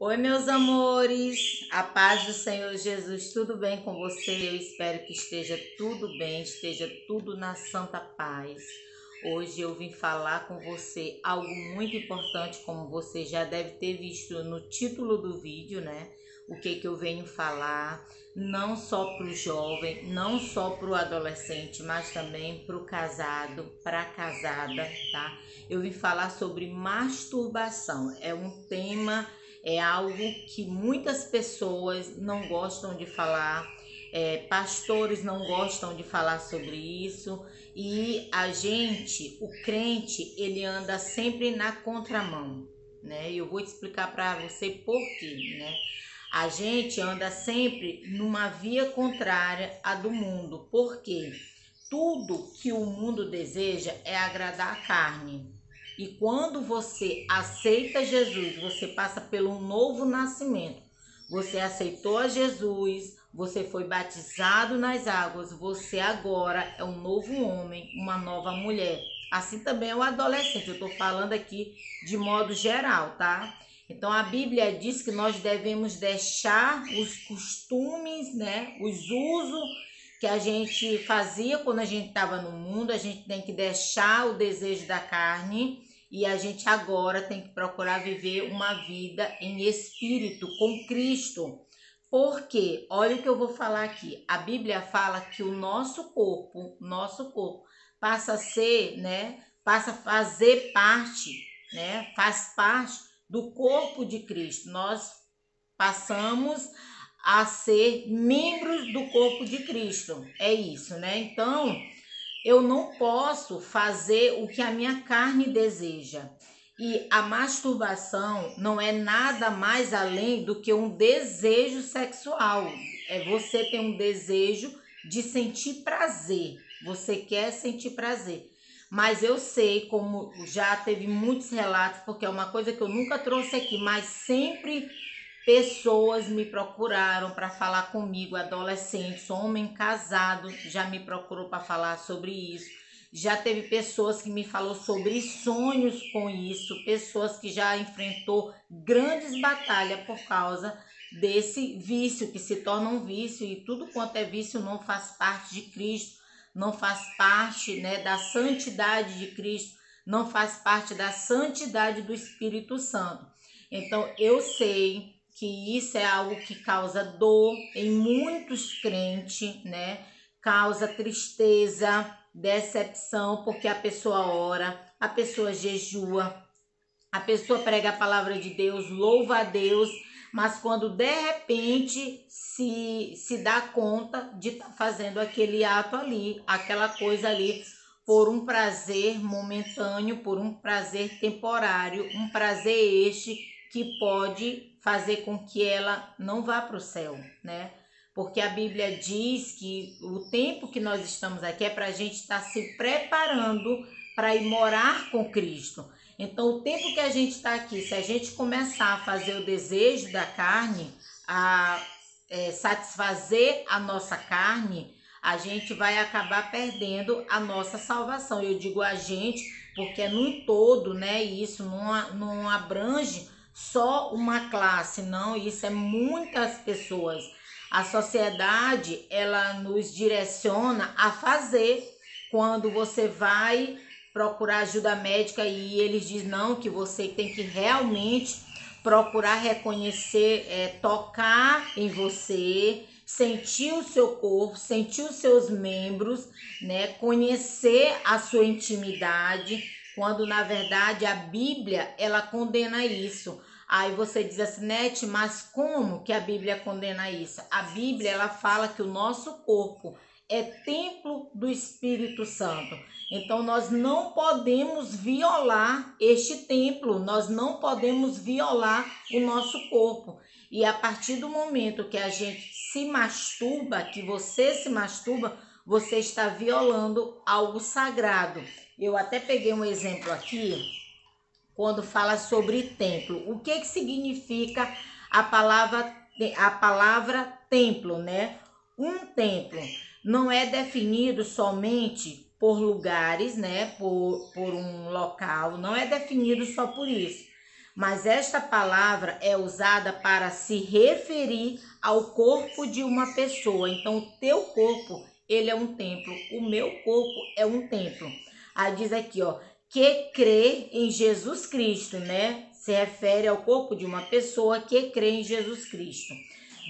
Oi, meus amores, a paz do Senhor Jesus, tudo bem com você? Eu espero que esteja tudo bem, esteja tudo na santa paz. Hoje eu vim falar com você algo muito importante, como você já deve ter visto no título do vídeo, né? O que eu venho falar, não só para o jovem, não só para o adolescente, mas também para o casado, para a casada, tá? Eu vim falar sobre masturbação, é um tema, é algo que muitas pessoas não gostam de falar, pastores não gostam de falar sobre isso, e a gente, o crente, ele anda sempre na contramão, né? Eu vou te explicar para você por quê, né? A gente anda sempre numa via contrária à do mundo, porque tudo que o mundo deseja é agradar a carne. E quando você aceita Jesus, você passa pelo novo nascimento. Você aceitou a Jesus, você foi batizado nas águas, você agora é um novo homem, uma nova mulher. Assim também é o adolescente, eu estou falando aqui de modo geral, tá? Então a Bíblia diz que nós devemos deixar os costumes, né, os usos que a gente fazia quando a gente estava no mundo. A gente tem que deixar o desejo da carne e a gente agora tem que procurar viver uma vida em espírito com Cristo. Porque, olha o que eu vou falar aqui. A Bíblia fala que o nosso corpo passa a ser, né, passa a fazer parte, né, faz parte do corpo de Cristo. Nós passamos a ser membros do corpo de Cristo. É isso, né? Então, eu não posso fazer o que a minha carne deseja. E a masturbação não é nada mais além do que um desejo sexual. É você ter um desejo de sentir prazer. Você quer sentir prazer. Mas eu sei, como já teve muitos relatos, porque é uma coisa que eu nunca trouxe aqui, mas sempre pessoas me procuraram para falar comigo, adolescentes, homem casado já me procurou para falar sobre isso. Já teve pessoas que me falou sobre sonhos com isso, pessoas que já enfrentou grandes batalhas por causa desse vício que se torna um vício, e tudo quanto é vício não faz parte de Cristo, não faz parte, né, da santidade de Cristo, não faz parte da santidade do Espírito Santo. Então eu sei que isso é algo que causa dor em muitos crentes, né? Causa tristeza, decepção, porque a pessoa ora, a pessoa jejua, a pessoa prega a palavra de Deus, louva a Deus, mas quando de repente se dá conta de estar fazendo aquele ato ali, aquela coisa ali, por um prazer momentâneo, por um prazer temporário, um prazer este que pode fazer com que ela não vá para o céu, né? Porque a Bíblia diz que o tempo que nós estamos aqui é para a gente estar se preparando para ir morar com Cristo. Então, o tempo que a gente está aqui, se a gente começar a fazer o desejo da carne, a satisfazer a nossa carne, a gente vai acabar perdendo a nossa salvação. Eu digo a gente porque é num todo, né? E isso não abrange só uma classe, não. Isso é muitas pessoas. A sociedade, ela nos direciona a fazer. Quando você vai procurar ajuda médica e eles dizem não, que você tem que realmente procurar reconhecer, tocar em você, sentir o seu corpo, sentir os seus membros, né? Conhecer a sua intimidade, quando na verdade a Bíblia ela condena isso. Aí você diz assim, Nete, mas como que a Bíblia condena isso? A Bíblia ela fala que o nosso corpo é templo do Espírito Santo. Então nós não podemos violar este templo, nós não podemos violar o nosso corpo. E a partir do momento que a gente se masturba, que você se masturba, você está violando algo sagrado. Eu até peguei um exemplo aqui, quando fala sobre templo. O que significa a palavra templo, né? Um templo não é definido somente por lugares, né? Por um local, não é definido só por isso. mas esta palavra é usada para se referir ao corpo de uma pessoa. Então, o teu corpo, ele é um templo, o meu corpo é um templo. Aí diz aqui, ó, que crê em Jesus Cristo, né? Se refere ao corpo de uma pessoa que crê em Jesus Cristo.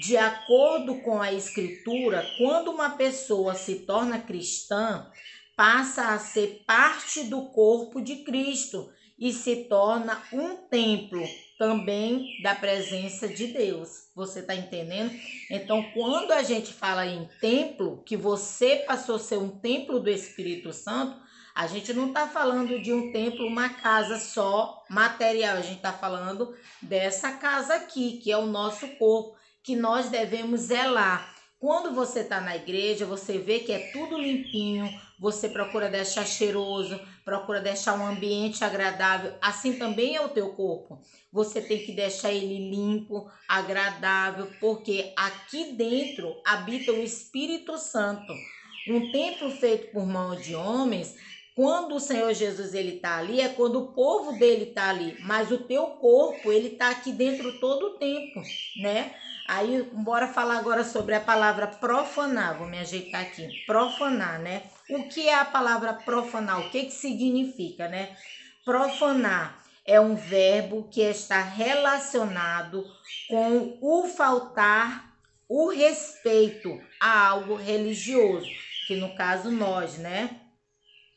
De acordo com a Escritura, quando uma pessoa se torna cristã, passa a ser parte do corpo de Cristo e se torna um templo também da presença de Deus. Você está entendendo? Então, quando a gente fala em templo, que você passou a ser um templo do Espírito Santo, a gente não está falando de um templo, uma casa só material. A gente está falando dessa casa aqui, que é o nosso corpo, que nós devemos zelar. Quando você está na igreja, você vê que é tudo limpinho, você procura deixar cheiroso, procura deixar um ambiente agradável. Assim também é o teu corpo. Você tem que deixar ele limpo, agradável, porque aqui dentro habita o Espírito Santo. Um templo feito por mão de homens, quando o Senhor Jesus ele está ali, é quando o povo dele está ali. Mas o teu corpo, ele está aqui dentro todo o tempo, né? Aí, bora falar agora sobre a palavra profanar. Vou me ajeitar aqui. Profanar, né? O que é a palavra profanar? O que significa, né? Profanar é um verbo que está relacionado com o faltar o respeito a algo religioso, que no caso nós, né?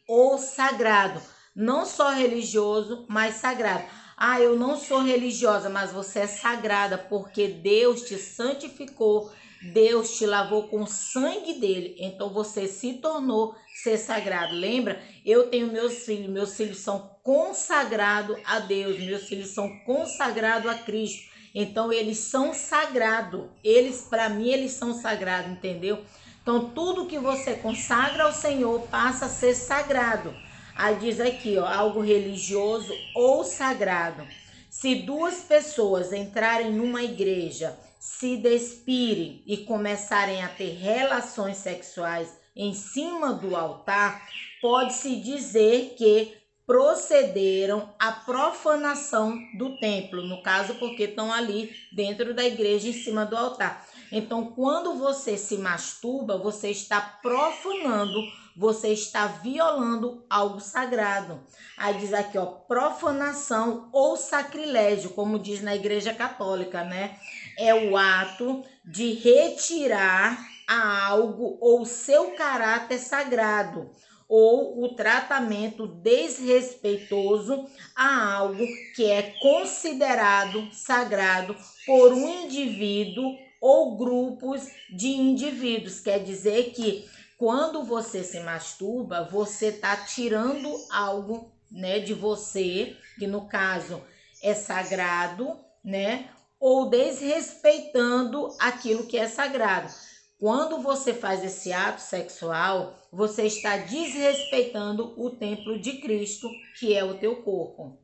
Ou sagrado. Não só religioso, mas sagrado. Ah, eu não sou religiosa, mas você é sagrada porque Deus te santificou, Deus te lavou com o sangue dele, então você se tornou ser sagrado. Lembra? Eu tenho meus filhos são consagrados a Deus, meus filhos são consagrados a Cristo. Então eles são sagrados. Eles, para mim, eles são sagrados, entendeu? Então tudo que você consagra ao Senhor passa a ser sagrado. Aí diz aqui, ó, algo religioso ou sagrado. Se duas pessoas entrarem numa igreja, se despirem e começarem a ter relações sexuais em cima do altar, pode-se dizer que procederam à profanação do templo, no caso porque estão ali dentro da igreja em cima do altar. Então, quando você se masturba, você está profanando, você está violando algo sagrado. Aí diz aqui, ó, profanação ou sacrilégio, como diz na Igreja Católica, né? É o ato de retirar a algo ou seu caráter sagrado, ou o tratamento desrespeitoso a algo que é considerado sagrado por um indivíduo ou grupos de indivíduos. Quer dizer que quando você se masturba, você está tirando algo, né, de você, que no caso é sagrado, né, ou desrespeitando aquilo que é sagrado. Quando você faz esse ato sexual, você está desrespeitando o templo de Cristo, que é o teu corpo.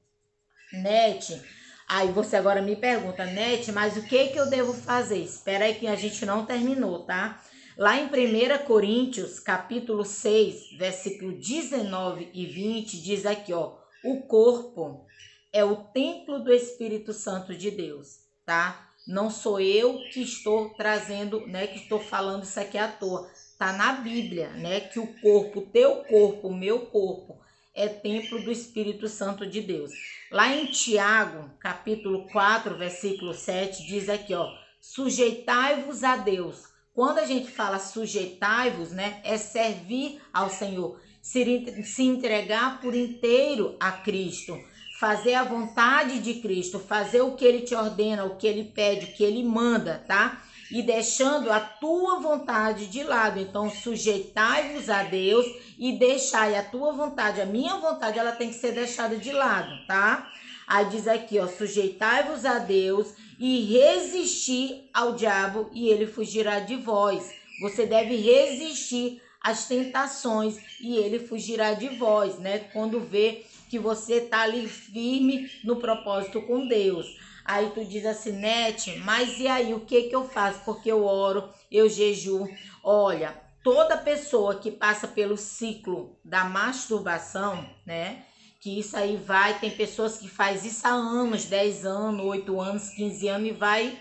Nete, aí você agora me pergunta, Nete, mas o que eu devo fazer? Espera aí que a gente não terminou, tá? Lá em 1 Coríntios, capítulo 6, versículo 19 e 20, diz aqui, ó, o corpo é o templo do Espírito Santo de Deus, tá? Não sou eu que estou trazendo, né, que estou falando isso aqui à toa. Tá na Bíblia, né, que o corpo, teu corpo, o meu corpo, é templo do Espírito Santo de Deus. Lá em Tiago, capítulo 4, versículo 7, diz aqui, ó, sujeitai-vos a Deus. Quando a gente fala sujeitai-vos, né, é servir ao Senhor, se entregar por inteiro a Cristo, fazer a vontade de Cristo, fazer o que Ele te ordena, o que Ele pede, o que Ele manda, tá? E deixando a tua vontade de lado. Então, sujeitai-vos a Deus e deixai a tua vontade, a minha vontade, ela tem que ser deixada de lado, tá? Aí diz aqui, ó, sujeitai-vos a Deus e resistir ao diabo e ele fugirá de vós. Você deve resistir às tentações e ele fugirá de vós, né? Quando vê que você tá ali firme no propósito com Deus. Aí tu diz assim, Nete, mas e aí, o que eu faço? Porque eu oro, eu jejuo. Olha, toda pessoa que passa pelo ciclo da masturbação, né? que isso aí vai, tem pessoas que faz isso há anos, 10 anos, 8 anos, 15 anos e vai,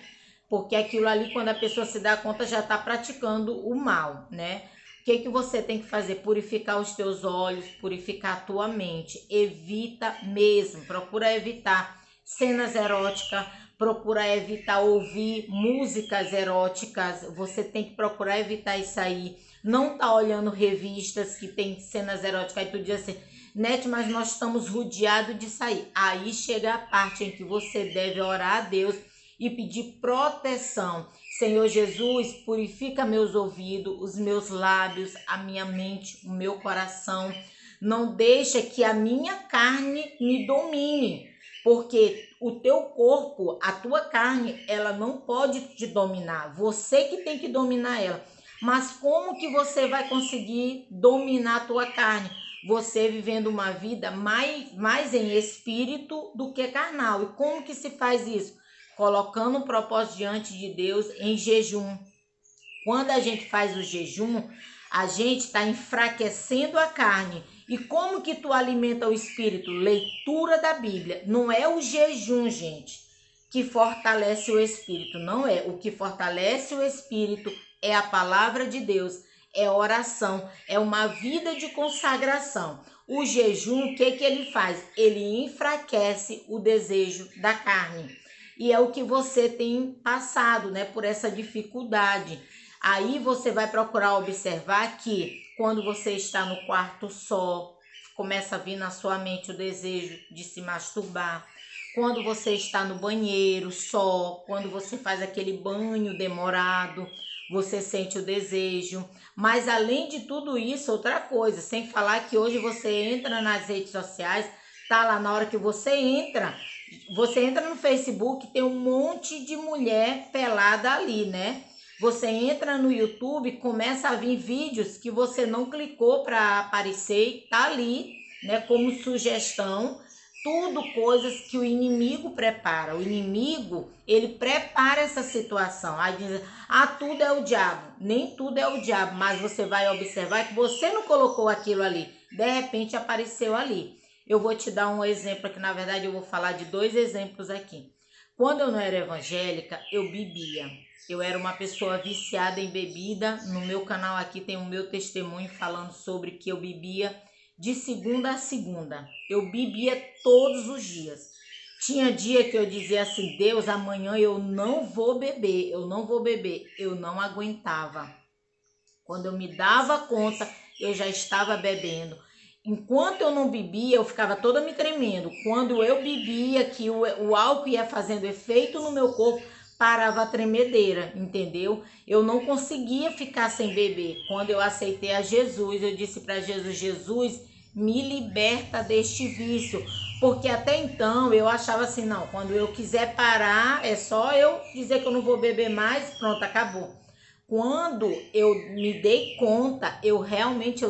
porque aquilo ali, quando a pessoa se dá conta, já está praticando o mal, né? O que você tem que fazer? Purificar os teus olhos, purificar a tua mente. Evita mesmo, procura evitar cenas eróticas, procura evitar ouvir músicas eróticas. Você tem que procurar evitar isso aí. Não tá olhando revistas que tem cenas eróticas. Aí tu diz assim, Nete, mas nós estamos rodeados disso aí. Aí chega a parte em que você deve orar a Deus e pedir proteção. Senhor Jesus, purifica meus ouvidos, os meus lábios, a minha mente, o meu coração. Não deixa que a minha carne me domine, porque o teu corpo, a tua carne, ela não pode te dominar. Você que tem que dominar ela. Mas como que você vai conseguir dominar a tua carne? Você vivendo uma vida mais em espírito do que carnal. E como que se faz isso? Colocando um propósito diante de Deus em jejum. Quando a gente faz o jejum, a gente está enfraquecendo a carne. E como que tu alimenta o espírito? Leitura da Bíblia. Não é o jejum, gente, que fortalece o espírito. Não é. O que fortalece o espírito é a palavra de Deus, é oração, é uma vida de consagração. O jejum, o que ele faz? Ele enfraquece o desejo da carne. E é o que você tem passado, né, por essa dificuldade. Aí você vai procurar observar que quando você está no quarto só, começa a vir na sua mente o desejo de se masturbar. Quando você está no banheiro só, quando você faz aquele banho demorado, você sente o desejo. Mas além de tudo isso, outra coisa, sem falar que hoje você entra nas redes sociais, tá lá na hora que você entra no Facebook, tem um monte de mulher pelada ali, né? Você entra no YouTube, começa a vir vídeos que você não clicou para aparecer e tá ali, né, como sugestão. Tudo coisas que o inimigo prepara. O inimigo, ele prepara essa situação. Aí diz, tudo é o diabo. Nem tudo é o diabo, mas você vai observar que você não colocou aquilo ali. De repente apareceu ali. Eu vou te dar um exemplo aqui, na verdade eu vou falar de 2 exemplos aqui. Quando eu não era evangélica, eu bebia. Eu era uma pessoa viciada em bebida. No meu canal aqui tem o meu testemunho falando sobre que eu bebia de segunda a segunda. Eu bebia todos os dias. Tinha dia que eu dizia assim, Deus, amanhã eu não vou beber, eu não vou beber. Eu não aguentava. Quando eu me dava conta, eu já estava bebendo. Enquanto eu não bebia, eu ficava toda me tremendo. Quando eu bebia, que o álcool ia fazendo efeito no meu corpo, parava a tremedeira, entendeu? Eu não conseguia ficar sem beber. Quando eu aceitei a Jesus, eu disse para Jesus, Jesus, me liberta deste vício. Porque até então eu achava assim, não, quando eu quiser parar, é só eu dizer que eu não vou beber mais, pronto, acabou. Quando eu me dei conta, eu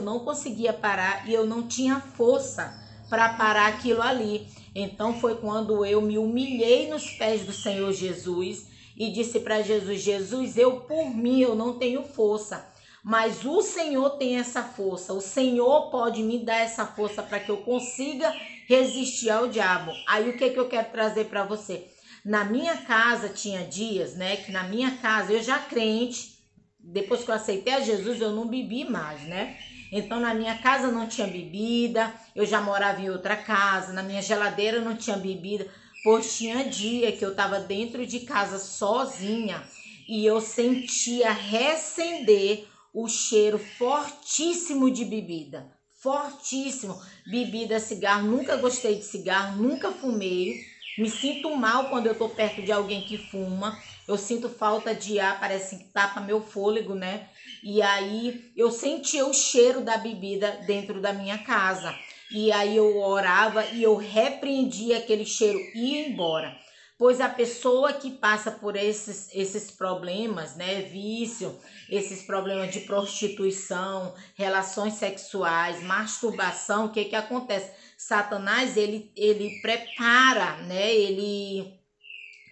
não conseguia parar e eu não tinha força para parar aquilo ali. Então foi quando eu me humilhei nos pés do Senhor Jesus e disse para Jesus, Jesus, eu por mim eu não tenho força, mas o Senhor tem essa força. O Senhor pode me dar essa força para que eu consiga resistir ao diabo. Aí o que eu quero trazer para você? Na minha casa tinha dias, né, que na minha casa eu já crente, depois que eu aceitei a Jesus, eu não bebi mais, né? Então, na minha casa não tinha bebida, eu já morava em outra casa, na minha geladeira não tinha bebida, pois tinha dia que eu estava dentro de casa sozinha e eu sentia recender o cheiro fortíssimo de bebida. Fortíssimo. Bebida, cigarro, nunca gostei de cigarro, nunca fumei. Me sinto mal quando eu tô perto de alguém que fuma. Eu sinto falta de ar, parece que tapa meu fôlego, né? E aí eu sentia o cheiro da bebida dentro da minha casa. E aí eu orava e eu repreendia aquele cheiro e ia embora. Pois a pessoa que passa por esses problemas, né, vício, esses problemas de prostituição, relações sexuais, masturbação, o que que acontece? Satanás, ele prepara, né, ele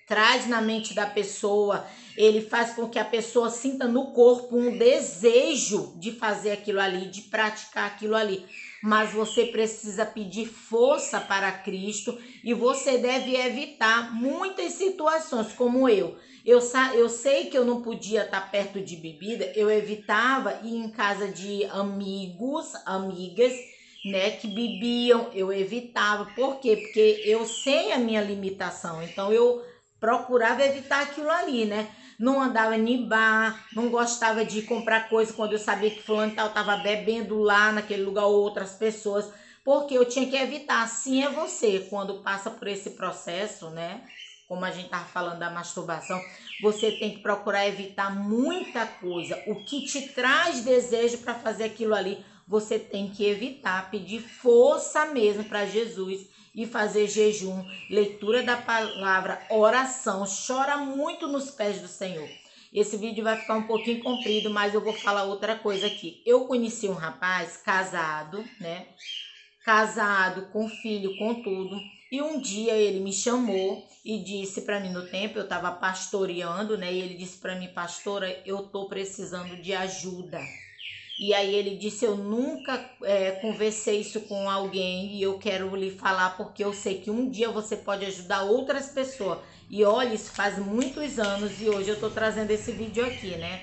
traz na mente da pessoa, ele faz com que a pessoa sinta no corpo um desejo de fazer aquilo ali, de praticar aquilo ali. mas você precisa pedir força para Cristo e você deve evitar muitas situações, como eu. Eu sei que eu não podia estar perto de bebida, eu evitava ir em casa de amigos, amigas, né, que bebiam, eu evitava. Por quê? Porque eu sei a minha limitação, então eu procurava evitar aquilo ali, né? Não andava em bar, não gostava de comprar coisa quando eu sabia que fulano tal estava bebendo lá naquele lugar ou outras pessoas, porque eu tinha que evitar. Assim é você, quando passa por esse processo, né? Como a gente estava falando da masturbação, você tem que procurar evitar muita coisa. O que te traz desejo para fazer aquilo ali, você tem que evitar, pedir força mesmo para Jesus e fazer jejum, leitura da palavra, oração. Chora muito nos pés do Senhor. Esse vídeo vai ficar um pouquinho comprido, mas eu vou falar outra coisa aqui. Eu conheci um rapaz casado, né? Casado, com filho, com tudo. E um dia ele me chamou e disse para mim, no tempo eu estava pastoreando, né? E ele disse para mim, pastora, eu tô precisando de ajuda. E aí ele disse, eu nunca conversei isso com alguém e eu quero lhe falar porque eu sei que um dia você pode ajudar outras pessoas. E olha, isso faz muitos anos e hoje eu tô trazendo esse vídeo aqui, né?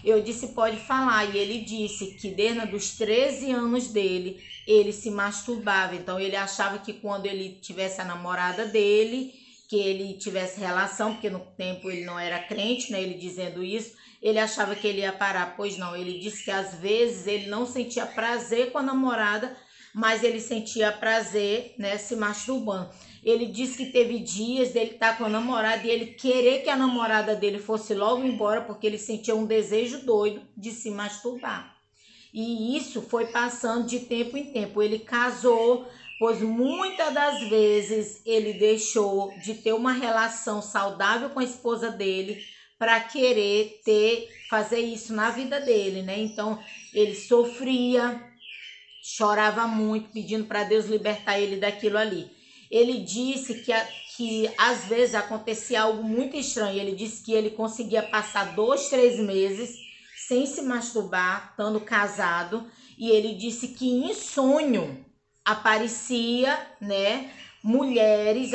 Eu disse, pode falar. E ele disse que desde os 13 anos dele, ele se masturbava. Então ele achava que quando ele tivesse a namorada dele, que ele tivesse relação, porque no tempo ele não era crente, né? Ele dizendo isso, ele achava que ele ia parar. Pois não, ele disse que às vezes ele não sentia prazer com a namorada, mas ele sentia prazer, né, se masturbando. Ele disse que teve dias dele estar com a namorada e ele querer que a namorada dele fosse logo embora, porque ele sentia um desejo doido de se masturbar. E isso foi passando de tempo em tempo. Ele casou, pois muitas das vezes ele deixou de ter uma relação saudável com a esposa dele para querer fazer isso na vida dele, né? Então ele sofria, chorava muito, pedindo para Deus libertar ele daquilo ali. Ele disse que às vezes acontecia algo muito estranho. Ele disse que ele conseguia passar 2, 3 meses sem se masturbar, estando casado. E ele disse que em sonho aparecia, né, mulheres,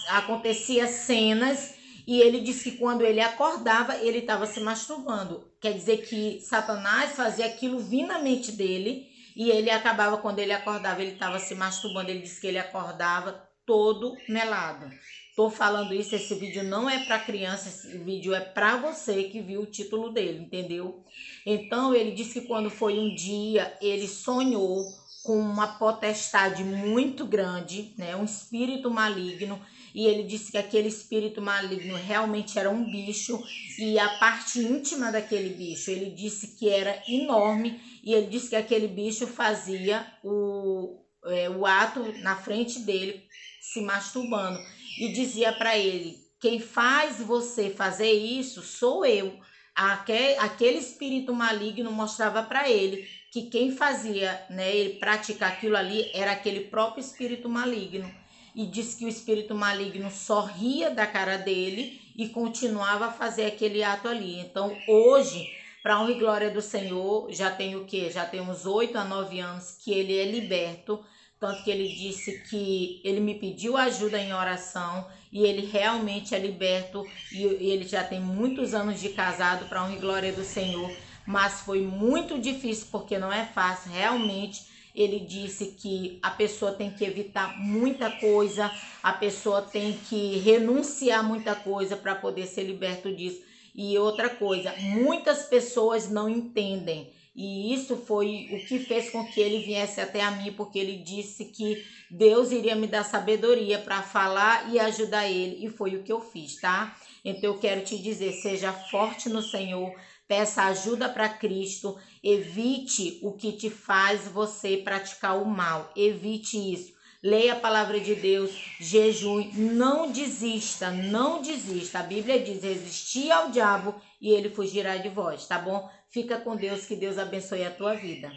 acontecia cenas. E ele disse que quando ele acordava, ele estava se masturbando. Quer dizer que Satanás fazia aquilo vir na mente dele e ele acabava, quando ele acordava, ele estava se masturbando. Ele disse que ele acordava todo melado. Tô falando isso, esse vídeo não é para criança, esse vídeo é para você que viu o título dele, entendeu? Então ele disse que quando foi um dia, ele sonhou com uma potestade muito grande, né, um espírito maligno, e ele disse que aquele espírito maligno realmente era um bicho, e a parte íntima daquele bicho, ele disse que era enorme, e ele disse que aquele bicho fazia o ato na frente dele, se masturbando, e dizia para ele, quem faz você fazer isso sou eu. Aquele espírito maligno mostrava para ele que quem fazia, né, ele praticar aquilo ali era aquele próprio espírito maligno. E disse que o espírito maligno sorria da cara dele e continuava a fazer aquele ato ali. Então hoje, para honra e glória do Senhor, já tem o quê? Já tem uns 8 a 9 anos que ele é liberto. Tanto que ele disse que ele me pediu ajuda em oração e ele realmente é liberto. E ele já tem muitos anos de casado, para honra e glória do Senhor. Mas foi muito difícil, porque não é fácil. Realmente, ele disse que a pessoa tem que evitar muita coisa, a pessoa tem que renunciar muita coisa para poder ser liberto disso. E outra coisa, muitas pessoas não entendem. E isso foi o que fez com que ele viesse até a mim, porque ele disse que Deus iria me dar sabedoria para falar e ajudar ele. E foi o que eu fiz, tá? Então eu quero te dizer, seja forte no Senhor, peça ajuda para Cristo, evite o que te faz você praticar o mal, evite isso. Leia a palavra de Deus, jejue, não desista, não desista. A Bíblia diz, resistir ao diabo e ele fugirá de vós, tá bom? Fica com Deus, que Deus abençoe a tua vida.